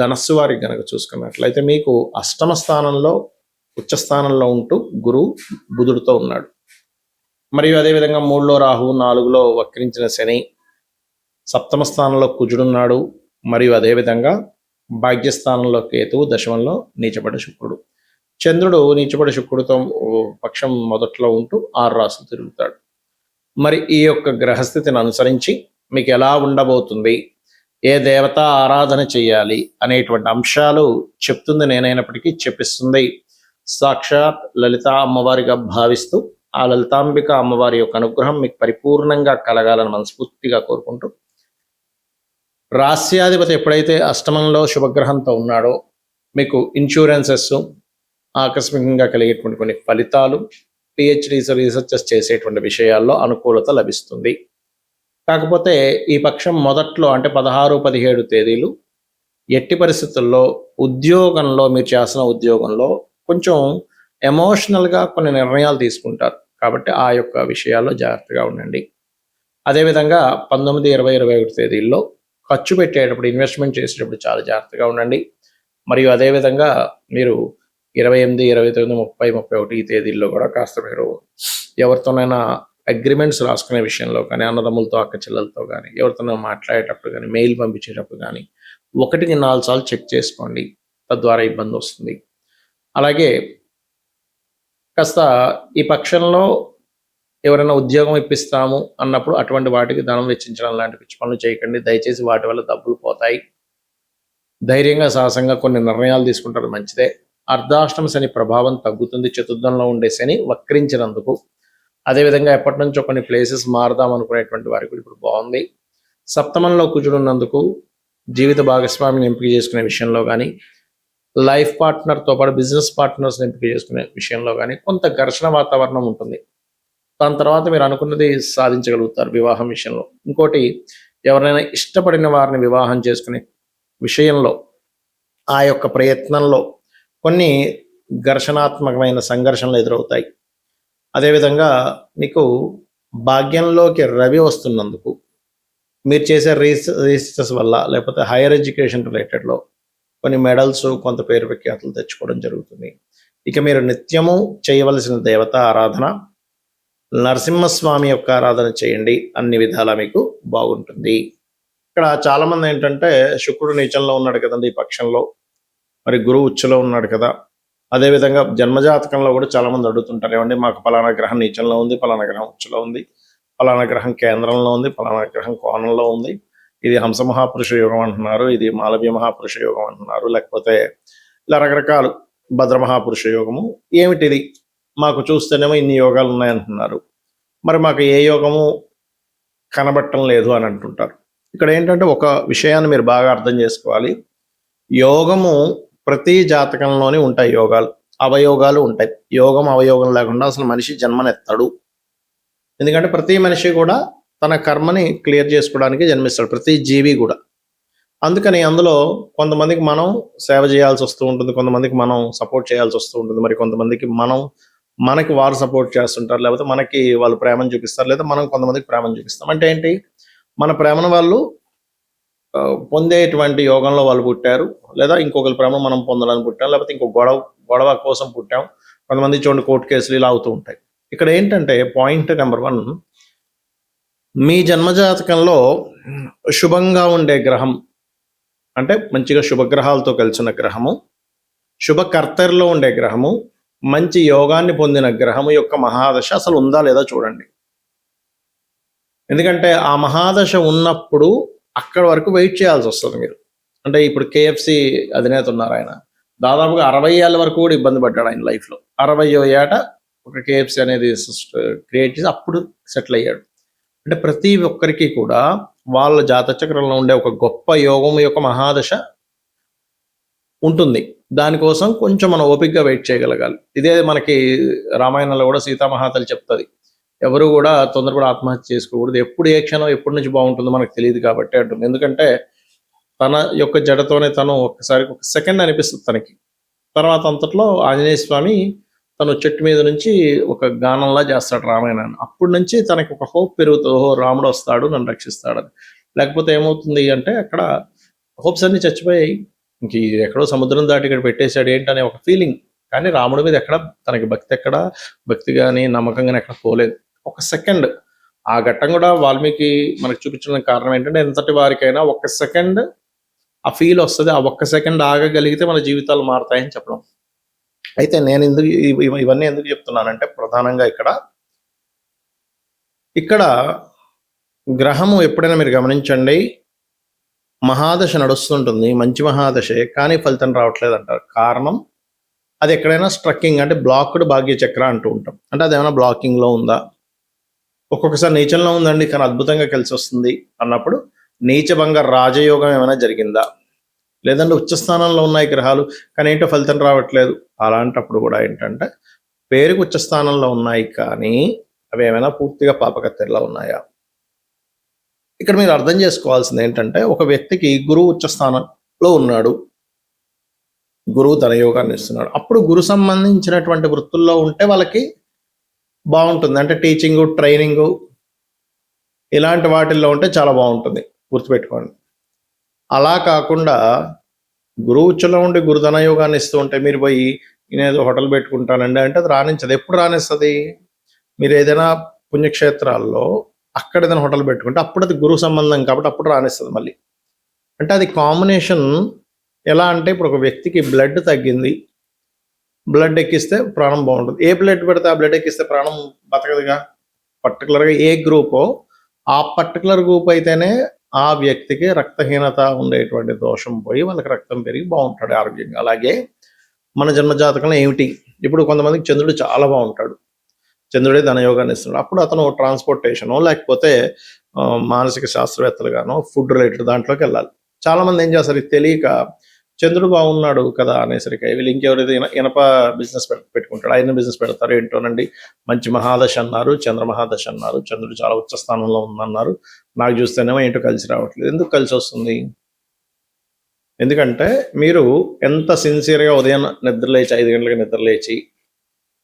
ధనస్సు వారికి గనక చూసుకున్నట్లయితే మీకు అష్టమ స్థానంలో ఉచ్చ స్థానంలో ఉంటూ గురువు బుధుడితో ఉన్నాడు. మరియు అదేవిధంగా 3లో రాహు, 4లో వక్రించిన శని, సప్తమ స్థానంలో కుజుడున్నాడు. మరియు అదేవిధంగా భాగ్యస్థానంలో కేతువు, దశమంలో నీచపడి శుక్రుడు. చంద్రుడు నీచపడి శుక్రుడితో పక్షం మొదట్లో ఉంటూ 6 రాసులు తిరుగుతాడు. మరి ఈ యొక్క గ్రహస్థితిని అనుసరించి మీకు ఎలా ఉండబోతుంది, ఏ దేవత ఆరాధన చేయాలి అనేటువంటి అంశాలు చెప్తుంది నేనైనప్పటికీ చెప్పిస్తుంది సాక్షాత్ లలిత అమ్మవారిగా భావిస్తూ ఆ లలితాంబిక అమ్మవారి యొక్క అనుగ్రహం మీకు పరిపూర్ణంగా కలగాలని మనస్ఫూర్తిగా కోరుకుంటూ, రాస్యాధిపతి ఎప్పుడైతే అష్టమంలో శుభగ్రహంతో ఉన్నాడో మీకు ఇన్సూరెన్సెస్, ఆకస్మికంగా కలిగేటువంటి కొన్ని ఫలితాలు, రీసెర్చెస్ చేసేటువంటి విషయాల్లో అనుకూలత లభిస్తుంది. కాకపోతే ఈ పక్షం మొదట్లో అంటే 16, 17 తేదీలు ఎట్టి పరిస్థితుల్లో ఉద్యోగంలో, మీరు చేసిన ఉద్యోగంలో కొంచెం ఎమోషనల్గా కొన్ని నిర్ణయాలు తీసుకుంటారు. కాబట్టి ఆ యొక్క విషయాల్లో జాగ్రత్తగా ఉండండి. అదేవిధంగా 19, 20, 21 తేదీల్లో ఖర్చు పెట్టేటప్పుడు, ఇన్వెస్ట్మెంట్ చేసేటప్పుడు చాలా జాగ్రత్తగా ఉండండి. మరియు అదేవిధంగా మీరు 28, 29, 30, 31 ఈ తేదీల్లో కూడా కాస్త మీరు ఎవరితోనైనా అగ్రిమెంట్స్ రాసుకునే విషయంలో కానీ, అన్నదమ్ములతో, అక్క చెల్లెలతో కానీ, ఎవరితోనైనా మాట్లాడేటప్పుడు కానీ, మెయిల్ పంపించేటప్పుడు కానీ 1కి 4 సార్లు చెక్ చేసుకోండి. తద్వారా ఇబ్బంది వస్తుంది. అలాగే కాస్త ఈ పక్షంలో ఎవరైనా ఉద్యోగం ఇప్పిస్తాము అన్నప్పుడు అటువంటి వాటికి ధనం వెచ్చించడం లాంటి పిచ్చి పనులు చేయకండి. దయచేసి వాటి వల్ల డబ్బులు పోతాయి. ధైర్యంగా, సాహసంగా కొన్ని నిర్ణయాలు తీసుకుంటారు, మంచిదే. అర్ధాష్టమ శని ప్రభావం తగ్గుతుంది. చతుర్థంలో ఉండే శని వక్రించినందుకు. అదేవిధంగా ఎప్పటి నుంచో కొన్ని ప్లేసెస్ మారుదాం అనుకునేటువంటి వారికి ఇప్పుడు బాగుంది. సప్తమంలో కుజుడు ఉన్నందుకు జీవిత భాగస్వామిని ఎంపిక చేసుకునే విషయంలో కానీ, లైఫ్ పార్ట్నర్తో పాటు బిజినెస్ పార్ట్నర్స్ని ఎంపిక చేసుకునే విషయంలో కానీ కొంత ఘర్షణ వాతావరణం ఉంటుంది. దాని తర్వాత మీరు అనుకున్నది సాధించగలుగుతారు వివాహం విషయంలో. ఇంకోటి, ఎవరైనా ఇష్టపడిన వారిని వివాహం చేసుకునే విషయంలో ఆ యొక్క ప్రయత్నంలో కొన్ని ఘర్షణాత్మకమైన సంఘర్షణలు ఎదురవుతాయి. అదేవిధంగా మీకు భాగ్యంలోకి రవి వస్తున్నందుకు మీరు చేసే రీసెర్చెస్ వల్ల, లేకపోతే హైయర్ ఎడ్యుకేషన్ రిలేటెడ్లో కొన్ని మెడల్స్, కొంత పేరు ప్రఖ్యాతులు తెచ్చుకోవడం జరుగుతుంది. ఇక మీరు నిత్యము చేయవలసిన దేవత ఆరాధన నరసింహస్వామి యొక్క ఆరాధన చేయండి. అన్ని విధాలా మీకు బాగుంటుంది. ఇక్కడ చాలామంది ఏంటంటే శుక్రుడు నీచంలో ఉన్నాడు కదండి ఈ పక్షంలో, మరి గురువు ఉచ్చలో ఉన్నాడు కదా. అదేవిధంగా జన్మజాతకంలో కూడా చాలామంది అడుగుతుంటారు, ఏమండి మాకు పలానా గ్రహం నీచంలో ఉంది, పలానా గ్రహం ఉచ్చలో ఉంది, పలానా గ్రహం కేంద్రంలో ఉంది, పలానా గ్రహం కోణంలో ఉంది, ఇది హంస మహాపురుష యోగం అంటున్నారు, ఇది మాలవ్య మహాపురుష యోగం అంటున్నారు, లేకపోతే ఇలా రకరకాలు భద్ర మహాపురుష యోగము. ఏమిటిది, మాకు చూస్తేనేమో ఇన్ని యోగాలు ఉన్నాయంటున్నారు, మరి మాకు ఏ యోగము కనబట్టం లేదు అని అంటుంటారు. ఇక్కడ ఏంటంటే ఒక విషయాన్ని మీరు బాగా అర్థం చేసుకోవాలి. యోగము ప్రతి జాతకంలోనే ఉంటాయి. యోగాలు, అవయోగాలు ఉంటాయి. యోగం అవయోగం లేకుండా అసలు మనిషి జన్మనెత్తాడు. ఎందుకంటే ప్రతి మనిషి కూడా తన కర్మని క్లియర్ చేసుకోవడానికి జన్మిస్తాడు, ప్రతి జీవి కూడా. అందుకని అందులో కొంతమందికి మనం సేవ చేయాల్సి వస్తూ ఉంటుంది, కొంతమందికి మనం సపోర్ట్ చేయాల్సి వస్తూ ఉంటుంది, మరి కొంతమందికి మనకి వారు సపోర్ట్ చేస్తుంటారు, లేకపోతే మనకి వాళ్ళు ప్రేమను చూపిస్తారు, లేదా మనం కొంతమందికి ప్రేమను చూపిస్తాం. అంటే ఏంటి, మన ప్రేమను వాళ్ళు పొందేటువంటి యోగంలో వాళ్ళు పుట్టారు, లేదా ఇంకొకరి ప్రేమ మనం పొందడానికి పుట్టాం, లేకపోతే ఇంకో గొడవ కోసం పుట్టాం. కొంతమంది చూడండి కోర్టు కేసులు ఇలా అవుతూ ఉంటాయి. ఇక్కడ ఏంటంటే పాయింట్ నెంబర్ 1, మీ జన్మజాతకంలో శుభంగా ఉండే గ్రహం అంటే మంచిగా శుభగ్రహాలతో కలిసిన గ్రహము, శుభకర్తరిలో ఉండే గ్రహము, మంచి యోగాన్ని పొందిన గ్రహము యొక్క మహాదశ అసలు ఉందా లేదా చూడండి. ఎందుకంటే ఆ మహాదశ ఉన్నప్పుడు అక్కడి వరకు వెయిట్ చేయాల్సి వస్తుంది మీరు. అంటే ఇప్పుడు KFC అధినేత ఉన్నారు, ఆయన దాదాపుగా 60 ఏళ్ళ వరకు కూడా ఇబ్బంది పడ్డాడు ఆయన లైఫ్లో. 60వ ఏట ఒక KFC అనేది క్రియేట్ చేసి అప్పుడు సెటిల్ అయ్యాడు. అంటే ప్రతి ఒక్కరికి కూడా వాళ్ళ జాతచక్రంలో ఉండే ఒక గొప్ప యోగం యొక్క మహాదశ ఉంటుంది. దానికోసం కొంచెం మనం ఓపికగా వెయిట్ చేయగలగాలి. ఇదే మనకి రామాయణంలో కూడా సీతామహాతల్లి చెప్తుంది, ఎవరు కూడా తొందరపడి ఆత్మహత్య చేసుకోకూడదు, ఎప్పుడు ఏ క్షణం ఎప్పటి నుంచి బాగుంటుందో మనకు తెలియదు కాబట్టి అంటుంది. ఎందుకంటే తన యొక్క జడతోనే తను ఒక సెకండ్ అనిపిస్తుంది తనకి. తర్వాత అంతట్లో ఆంజనేయ స్వామి తను చెట్టు మీద నుంచి ఒక గానంలా చేస్తాడు రామాయణాన్ని. అప్పటి నుంచి తనకి ఒక హోప్ పెరుగుతుంది, ఓహో రాముడు వస్తాడు నన్ను రక్షిస్తాడని. లేకపోతే ఏమవుతుంది అంటే అక్కడ హోప్స్ అన్ని చచ్చిపోయాయి. ఇంక ఇది ఎక్కడో సముద్రం దాటి ఇక్కడ పెట్టేశాడు ఏంటనే ఒక ఫీలింగ్. కానీ రాముడి మీద ఎక్కడ తనకి భక్తి కానీ నమ్మకం కానీ ఎక్కడ పోలేదు. ఒక సెకండ్ ఆ ఘట్టం కూడా వాల్మీకి మనకు చూపించడానికి కారణం ఏంటంటే, ఎంతటి వారికైనా ఒక్క సెకండ్ ఆ ఫీల్ వస్తుంది. ఆ ఒక్క సెకండ్ ఆగగలిగితే మన జీవితాలు మారుతాయని చెప్పడం. అయితే నేను ఇవన్నీ ఎందుకు చెప్తున్నానంటే, ప్రధానంగా ఇక్కడ గ్రహము ఎప్పుడైనా మీరు గమనించండి, మహాదశ నడుస్తుంటుంది, మంచి మహాదశే, కానీ ఫలితం రావట్లేదు అంటారు. కారణం అది ఎక్కడైనా స్ట్రక్కింగ్, అంటే బ్లాక్డ్ భాగ్య చక్ర అంటూ ఉంటాం. అంటే అది ఏమైనా బ్లాకింగ్లో ఉందా, ఒక్కొక్కసారి నీచంలో ఉందండి కానీ అద్భుతంగా కలిసి వస్తుంది అన్నప్పుడు నీచభంగ రాజయోగం ఏమైనా జరిగిందా, లేదంటే ఉచ్చస్థానంలో ఉన్నాయి గ్రహాలు కానీ ఏంటో ఫలితం రావట్లేదు, అలాంటప్పుడు కూడా ఏంటంటే పేరుకు ఉచ్చస్థానంలో ఉన్నాయి కానీ అవి ఏమైనా పూర్తిగా పాపకత్తెరలా ఉన్నాయా. ఇక్కడ మీరు అర్థం చేసుకోవాల్సింది ఏంటంటే, ఒక వ్యక్తికి గురువు ఉచ్చస్థానంలో ఉన్నాడు, గురువు తన యోగాన్ని ఇస్తున్నాడు, అప్పుడు గురు సంబంధించినటువంటి వృత్తుల్లో ఉంటే వాళ్ళకి బాగుంటుంది. అంటే టీచింగు, ట్రైనింగు ఇలాంటి వాటిల్లో ఉంటే చాలా బాగుంటుంది, గుర్తుపెట్టుకోండి. అలా కాకుండా గురువు ఉచ్చలో ఉండి గురుధన యోగాన్ని ఇస్తూ ఉంటే మీరు పోయి నేనేదో హోటల్ పెట్టుకుంటానండి అంటే అది రాణించదు. ఎప్పుడు రాణిస్తుంది, మీరు ఏదైనా పుణ్యక్షేత్రాల్లో అక్కడ ఏదైనా హోటల్ పెట్టుకుంటే అప్పుడు అది గురువు సంబంధం కాబట్టి అప్పుడు రాణిస్తుంది మళ్ళీ. అంటే అది కాంబినేషన్ ఎలా అంటే, ఇప్పుడు ఒక వ్యక్తికి బ్లడ్ తగ్గింది, బ్లడ్ ఎక్కిస్తే ప్రాణం బాగుంటుంది. ఏ బ్లడ్ పెడితే ఆ బ్లడ్ ఎక్కిస్తే ప్రాణం బతకదుగా. పర్టికులర్గా ఏ గ్రూపో ఆ పర్టికులర్ గ్రూప్ అయితేనే ఆ వ్యక్తికి రక్తహీనత ఉండేటువంటి దోషం పోయి వాళ్ళకి రక్తం పెరిగి బాగుంటాడు ఆరోగ్యంగా. అలాగే మన జన్మజాతకంలో ఏమిటి, ఇప్పుడు కొంతమందికి చంద్రుడు చాలా బాగుంటాడు, చంద్రుడే ధనయోగాన్ని ఇస్తున్నాడు, అప్పుడు అతను ట్రాన్స్పోర్టేషనో లేకపోతే మానసిక శాస్త్రవేత్తలుగానో ఫుడ్ రిలేటెడ్ దాంట్లోకి వెళ్ళాలి. చాలామంది ఏం చేస్తారు, ఇది తెలియక చంద్రుడు బాగున్నాడు కదా అనేసరికి వీళ్ళు ఇంకెవరైతే ఇనప బిజినెస్ పెట్టుకుంటాడు, ఆయన బిజినెస్ పెడతారు. ఏంటోనండి మంచి మహాదశ అన్నారు, చంద్ర మహాదశ అన్నారు, చంద్రుడు చాలా ఉచ్చ స్థానంలో ఉందన్నారు, నాకు చూస్తేనేమో ఏంటో కలిసి రావట్లేదు. ఎందుకు కలిసి వస్తుంది, ఎందుకంటే మీరు ఎంత సిన్సియర్గా ఉదయం నిద్రలేచి 5 గంటలకు నిద్రలేచి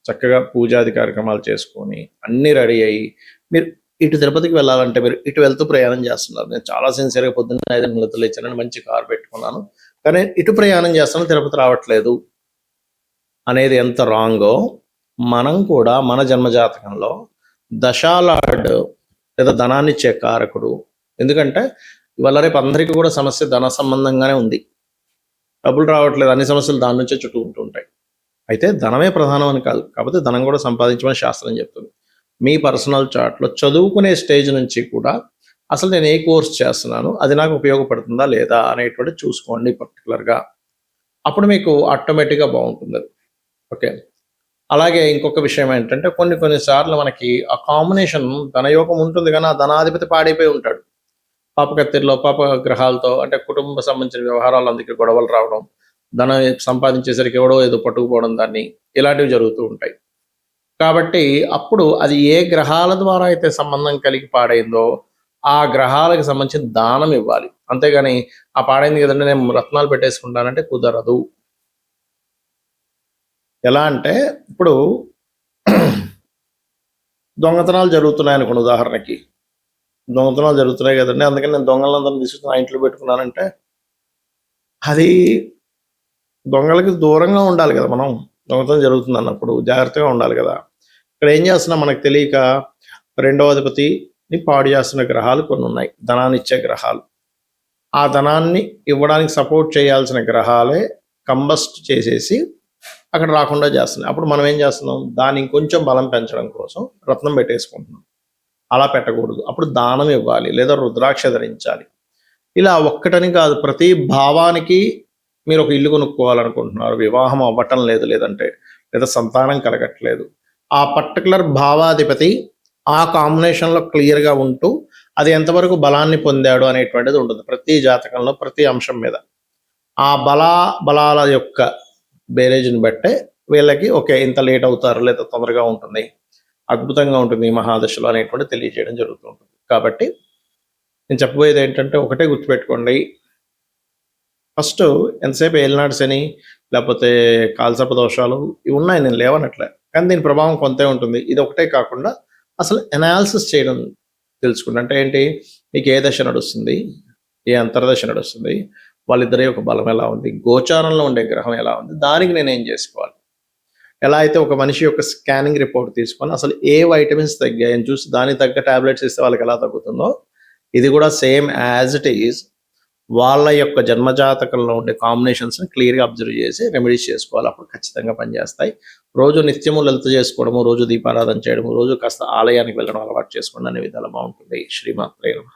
చక్కగా పూజాది కార్యక్రమాలు చేసుకొని అన్నీ రెడీ అయ్యి మీరు ఇటు తిరుపతికి వెళ్ళాలంటే మీరు ఇటు వెళ్తూ ప్రయాణం చేస్తున్నారు. నేను చాలా సిన్సియర్గా పొద్దున్న 5 గంటలకు నిద్రలేచానని మంచి కారు పెట్టుకున్నాను కానీ ఇటు ప్రయాణం చేస్తాను, తిరుపతి రావట్లేదు అనేది ఎంత రాంగో, మనం కూడా మన జన్మజాతకంలో దశాలార్డ్ లేదా ధనాన్ని ఇచ్చే కారకుడు. ఎందుకంటే ఇవాళ రేపు అందరికీ కూడా సమస్య ధన సంబంధంగానే ఉంది, డబ్బులు రావట్లేదు, అన్ని సమస్యలు దాని నుంచే చుట్టూ ఉంటుంటాయి. అయితే ధనమే ప్రధానం అని కాదు, కాకపోతే ధనం కూడా సంపాదించమని శాస్త్రం చెప్తుంది. మీ పర్సనల్ చార్ట్లో చదువుకునే స్టేజ్ నుంచి కూడా అసలు నేను ఏ కోర్స్ చేస్తున్నాను, అది నాకు ఉపయోగపడుతుందా లేదా అనేటువంటి చూసుకోండి పర్టికులర్గా, అప్పుడు మీకు ఆటోమేటిక్గా బాగుంటుంది అది. ఓకే, అలాగే ఇంకొక విషయం ఏంటంటే, కొన్నిసార్లు మనకి ఆ కాంబినేషన్ ధనయోగం ఉంటుంది కానీ ఆ ధనాధిపతి పాడైపోయి ఉంటాడు, పాపకత్తెరలో పాప గ్రహాలతో, అంటే కుటుంబ సంబంధించిన వ్యవహారాలు అందుకే గొడవలు రావడం, ధనం సంపాదించేసరికి ఎవడో ఏదో పట్టుకుపోవడం, దాన్ని ఇలాంటివి జరుగుతూ ఉంటాయి. కాబట్టి అప్పుడు అది ఏ గ్రహాల ద్వారా అయితే సంబంధం కలిగి పాడైందో ఆ గ్రహాలకు సంబంధించిన దానం ఇవ్వాలి. అంతేగాని ఆ పాడైంది కదండి నేను రత్నాలు పెట్టేసుకుంటానంటే కుదరదు. ఎలా అంటే, ఇప్పుడు దొంగతనాలు జరుగుతున్నాయి అనుకోండి, ఉదాహరణకి దొంగతనాలు జరుగుతున్నాయి కదండి, అందుకని నేను దొంగలందరినీ తీసుకుని ఇంట్లో పెట్టుకున్నానంటే అది దొంగలకి దూరంగా ఉండాలి కదా. మనం దొంగతనం జరుగుతుంది అన్నప్పుడు జాగ్రత్తగా ఉండాలి కదా. ఇక్కడ ఏం చేస్తున్నాం మనకు తెలియక రెండవ అధిపతిని పాడు చేస్తున్న గ్రహాలు కొన్ని ఉన్నాయి, ధనాన్ని ఇచ్చే గ్రహాలు. ఆ ధనాన్ని ఇవ్వడానికి సపోర్ట్ చేయాల్సిన గ్రహాలే కంబస్ట్ చేసేసి అక్కడ రాకుండా చేస్తున్నాయి. అప్పుడు మనం ఏం చేస్తున్నాం, దాన్ని ఇంకొంచెం బలం పెంచడం కోసం రత్నం పెట్టేసుకుంటున్నాం. అలా పెట్టకూడదు. అప్పుడు దానం ఇవ్వాలి లేదా రుద్రాక్ష ధరించాలి. ఇలా ఒక్కటని కాదు, ప్రతి భావానికి మీరు ఒక ఇల్లు కొనుక్కోవాలనుకుంటున్నారు, వివాహం అవ్వటం లేదు, లేదా సంతానం కలగట్లేదు, ఆ పర్టికులర్ భావాధిపతి ఆ కాంబినేషన్లో క్లియర్గా ఉంటూ అది ఎంతవరకు బలాన్ని పొందాడు అనేటువంటిది ఉంటుంది ప్రతి జాతకంలో, ప్రతి అంశం మీద. ఆ బలాల యొక్క బేరేజ్ని బట్టే వీళ్ళకి ఓకే ఇంత లేట్ అవుతారు లేదా తొందరగా ఉంటుంది, అద్భుతంగా ఉంటుంది ఈ మహాదశలో అనేటువంటి తెలియజేయడం జరుగుతూ ఉంటుంది. కాబట్టి నేను చెప్పబోయేది ఏంటంటే, ఒకటే గుర్తుపెట్టుకోండి, ఫస్ట్ ఎంతసేపు ఏలినాడు శని లేకపోతే కాలసర్ప దోషాలు ఇవి ఉన్నాయి, నేను లేవనట్లే, కానీ దీని ప్రభావం కొంతే ఉంటుంది. ఇది ఒకటే కాకుండా అసలు ఎనాలిసిస్ చేయడం తెలుసుకుంటే, అంటే ఏంటి, మీకు ఏ దశ నడుస్తుంది, ఏ అంతర్దశ నడుస్తుంది, వాళ్ళిద్దరి యొక్క బలం ఎలా ఉంది, గోచారంలో ఉండే గ్రహం ఎలా ఉంది, దానికి నేనేం చేసుకోవాలి. ఎలా అయితే ఒక మనిషి యొక్క స్కానింగ్ రిపోర్ట్ తీసుకొని అసలు ఏ వైటమిన్స్ తగ్గాయని చూసి దానికి తగ్గ టాబ్లెట్స్ ఇస్తే వాళ్ళకి ఎలా తగ్గుతుందో, ఇది కూడా సేమ్ యాజ్ ఇట్ ఈజ్ వాళ్ళ యొక్క జన్మజాతకంలో ఉండే కాంబినేషన్స్ని క్లియర్గా అబ్జర్వ్ చేసి రెమెడీస్ చేసుకోవాలి. అప్పుడు ఖచ్చితంగా పనిచేస్తాయి. రోజు నిత్యము లలిత చేసుకోవడము, రోజు దీపారాధన చేయడము, రోజు కాస్త ఆలయానికి వెళ్ళడం అలవాటు చేసుకోండి, అనే విధాలు బాగుంటుంది. శ్రీమాత్రే నమః.